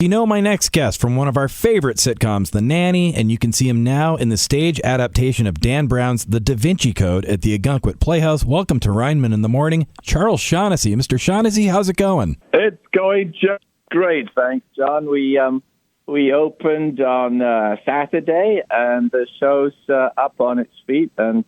You know my next guest from one of our favorite sitcoms, The Nanny, and you can see him now in the stage adaptation of Dan Brown's The Da Vinci Code at the Ogunquit Playhouse. Welcome to Rineman in the Morning, Charles Shaughnessy. Mr. Shaughnessy, how's it going? It's going just great, thanks, John. We opened on Saturday, and the show's up on its feet and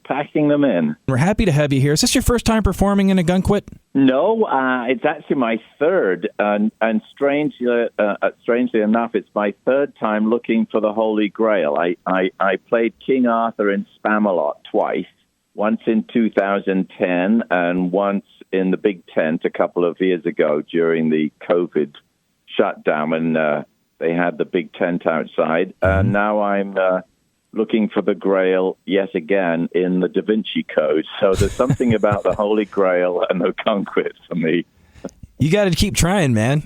packing them in. We're happy to have you here. Is this your first time performing in Ogunquit? No, it's actually my third, and strangely enough, it's my third time looking for the Holy Grail. I played King Arthur in Spamalot twice, once in 2010 and once in the Big Tent a couple of years ago during the COVID shutdown when they had the big tent outside. And now I'm looking for the Grail yet again in the Da Vinci Code. So there's something about the Holy Grail and Ogunquit for me. You got to keep trying, man.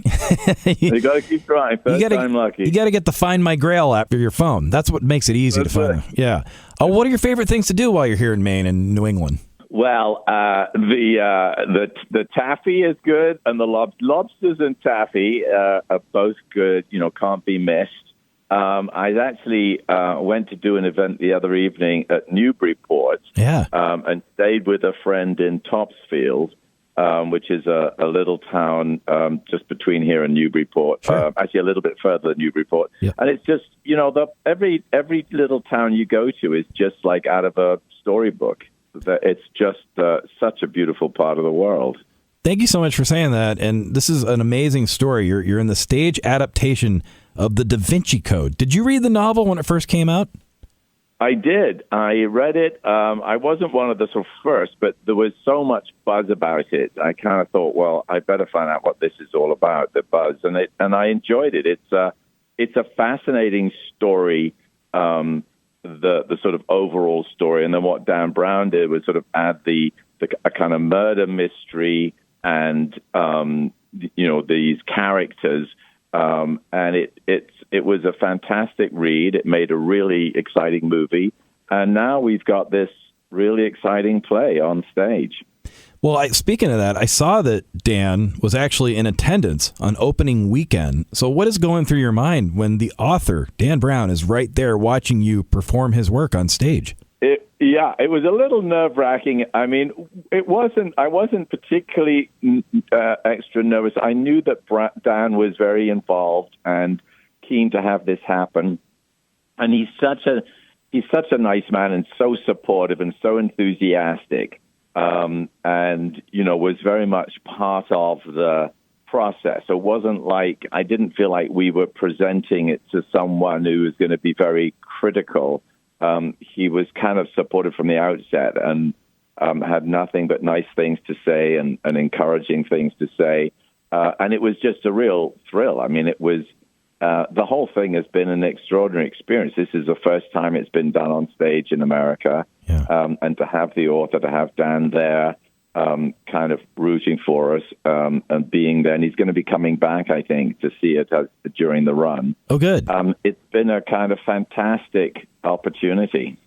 You got to keep trying. First time lucky. You got to get the Find My Grail app for your phone. That's what makes it easy to find. Yeah. Oh, what are your favorite things to do while you're here in Maine and New England? Well, the taffy is good, and the lobsters and taffy are both good. You know, can't be missed. I actually went to do an event the other evening at Newburyport, and stayed with a friend in Topsfield, which is a little town just between here and Newburyport. Sure. Actually, a little bit further than Newburyport. Yeah. And it's just, you know, every little town you go to is just like out of a storybook. It's just such a beautiful part of the world. Thank you so much for saying that. And this is an amazing story. You're in the stage adaptation of the Da Vinci Code. Did you read the novel when it first came out? I did. I read it. I wasn't one of the sort of first, but there was so much buzz about it. I kind of thought, well, I better find out what this is all about, the buzz. And I enjoyed it. It's a fascinating story. The sort of overall story, and then what Dan Brown did was sort of add a kind of murder mystery and these characters, and it was a fantastic read. It made a really exciting movie, and now we've got this really exciting play on stage. Well, speaking of that, I saw that Dan was actually in attendance on opening weekend. So what is going through your mind when the author, Dan Brown, is right there watching you perform his work on stage? It was a little nerve-wracking. I mean, I wasn't particularly extra nervous. I knew that Dan was very involved and keen to have this happen. And he's such a nice man and so supportive and so enthusiastic. And, you know, was very much part of the process. It wasn't like, I didn't feel like we were presenting it to someone who was going to be very critical. He was kind of supportive from the outset and had nothing but nice things to say and encouraging things to say. And it was just a real thrill. I mean, it was, the whole thing has been an extraordinary experience. This is the first time it's been done on stage in America. Yeah. And to have the author, to have Dan there, kind of rooting for us and being there. And he's going to be coming back, I think, to see it during the run. Oh, good. It's been a kind of fantastic opportunity.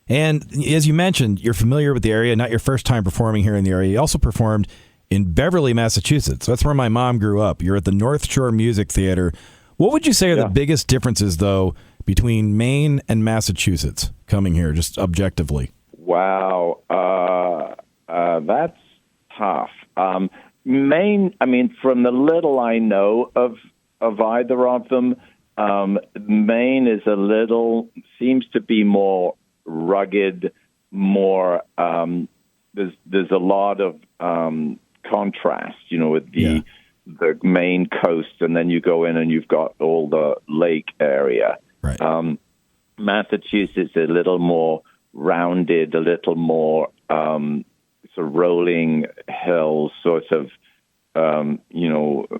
And as you mentioned, you're familiar with the area, not your first time performing here in the area. You also performed in Beverly, Massachusetts. That's where my mom grew up. You're at the North Shore Music Theater. What would you say are the biggest differences, though, between Maine and Massachusetts coming here, just objectively? Wow. That's tough. Maine, I mean, from the little I know of either of them, Maine is seems to be more rugged, more, there's a lot of contrast, you know, with the Maine coast, and then you go in and you've got all the lake area. Right. Massachusetts is a little more rounded, a little more sort of rolling hills, sort of,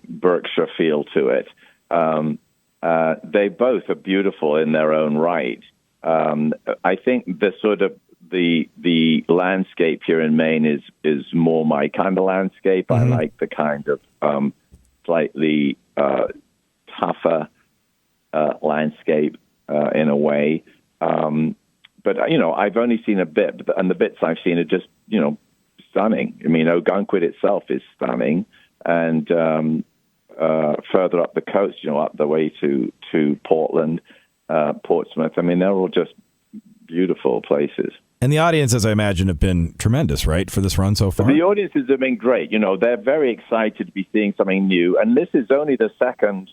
Berkshire feel to it. They both are beautiful in their own right. I think the landscape here in Maine is more my kind of landscape. Mm-hmm. I like the kind of slightly tougher landscape in a way. But, I've only seen a bit, and the bits I've seen are just, stunning. I mean, Ogunquit itself is stunning. And further up the coast, up the way to Portland, Portsmouth. I mean, they're all just beautiful places. And the audiences, I imagine, have been tremendous, right, for this run so far? The audiences have been great. They're very excited to be seeing something new. And this is only the second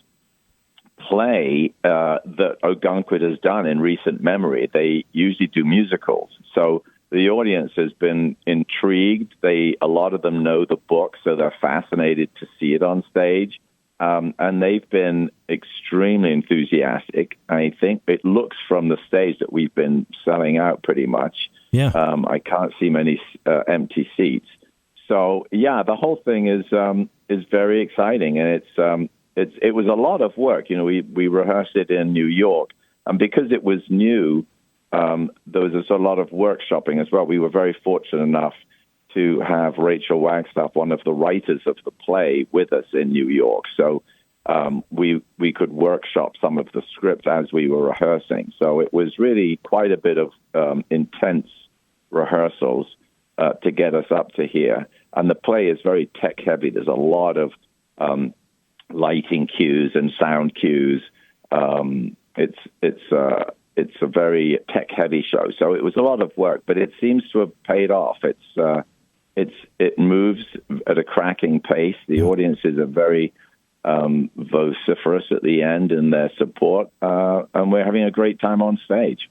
play that Ogunquit has done in recent memory. They usually do musicals. So the audience has been intrigued. A lot of them know the book, so they're fascinated to see it on stage. And they've been extremely enthusiastic. I think it looks from the stage that we've been selling out pretty much. Yeah. I can't see many empty seats. So yeah, the whole thing is very exciting, and it was a lot of work. We rehearsed it in New York, and because it was new, there was a lot of workshopping as well. We were very fortunate enough to have Rachel Wagstaff, one of the writers of the play, with us in New York. So we could workshop some of the script as we were rehearsing. So it was really quite a bit of intense rehearsals to get us up to here. And the play is very tech-heavy. There's a lot of lighting cues and sound cues. It's a very tech-heavy show. So it was a lot of work, but it seems to have paid off. It moves at a cracking pace. The audiences are very vociferous at the end in their support, and we're having a great time on stage.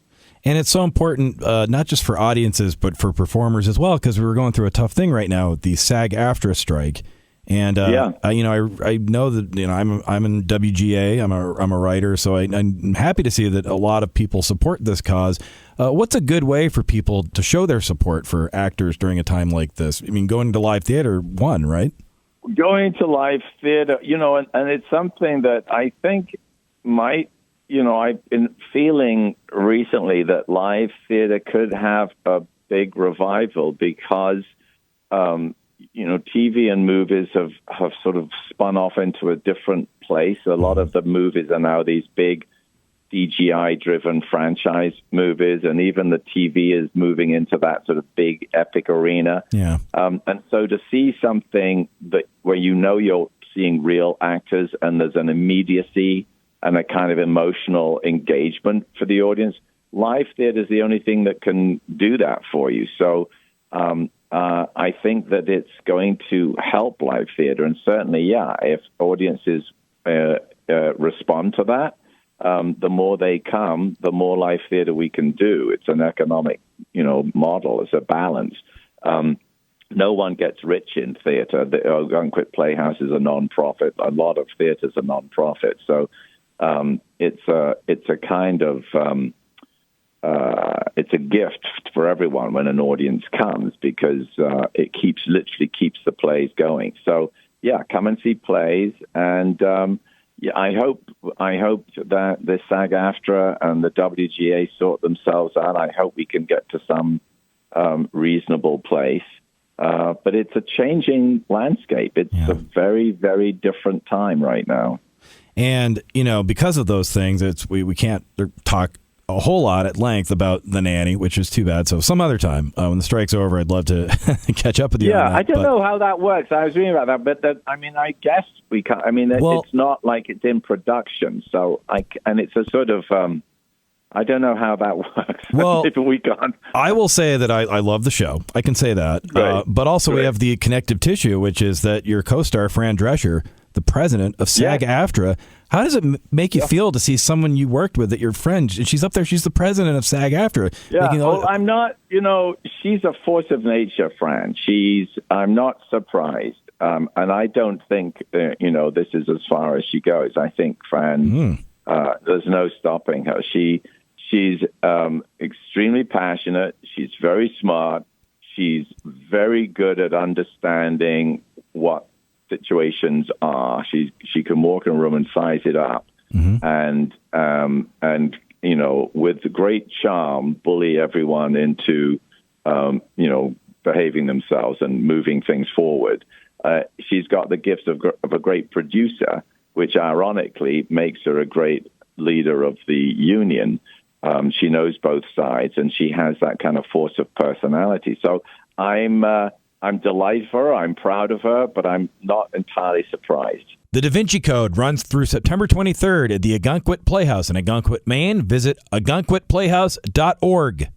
And it's so important, not just for audiences, but for performers as well, because we're going through a tough thing right now with the SAG-AFTRA strike. And I know that I'm in WGA. I'm a writer, so I'm happy to see that a lot of people support this cause. What's a good way for people to show their support for actors during a time like this? I mean, going to live theater, right? Going to live theater, and it's something that I think might. I've been feeling recently that live theater could have a big revival because, TV and movies have sort of spun off into a different place. A lot of the movies are now these big CGI-driven franchise movies, and even the TV is moving into that sort of big epic arena. Yeah. And so to see something where you're seeing real actors and there's an immediacy and a kind of emotional engagement for the audience, live theater is the only thing that can do that for you. So I think that it's going to help live theater. And certainly, if audiences respond to that, the more they come, the more live theater we can do. It's an economic, model. It's a balance. No one gets rich in theater. The Ogunquit Playhouse is a nonprofit. A lot of theaters are nonprofit. So it's a kind of it's a gift for everyone when an audience comes, because it literally keeps the plays going. So come and see plays, and I hope that the SAG-AFTRA and the WGA sort themselves out. I hope we can get to some reasonable place. But it's a changing landscape. It's a very, very different time right now. And, because of those things, we can't talk a whole lot at length about The Nanny, which is too bad. So some other time, when the strike's over, I'd love to catch up with you on that. I don't know how that works. I was reading about that, but I guess we can't. I mean, it's not like it's in production. So and it's a sort of, I don't know how that works. Well, if we can't. I will say that I love the show. I can say that. But also we have the connective tissue, which is that your co-star, Fran Drescher, the president of SAG-AFTRA. How does it make you feel to see someone you worked with, that your friend, she's up there, she's the president of SAG-AFTRA? I'm not, she's a force of nature, Fran. I'm not surprised. And I don't think, this is as far as she goes. I think Fran, there's no stopping her. She's extremely passionate. She's very smart. She's very good at understanding what situations are. She can walk in a room and size it up, and with great charm, bully everyone into behaving themselves and moving things forward. She's got the gifts of a great producer, which ironically makes her a great leader of the union. She knows both sides, and she has that kind of force of personality. So I'm delighted for her. I'm proud of her, but I'm not entirely surprised. The Da Vinci Code runs through September 23rd at the Ogunquit Playhouse in Ogunquit, Maine. Visit ogunquitplayhouse.org.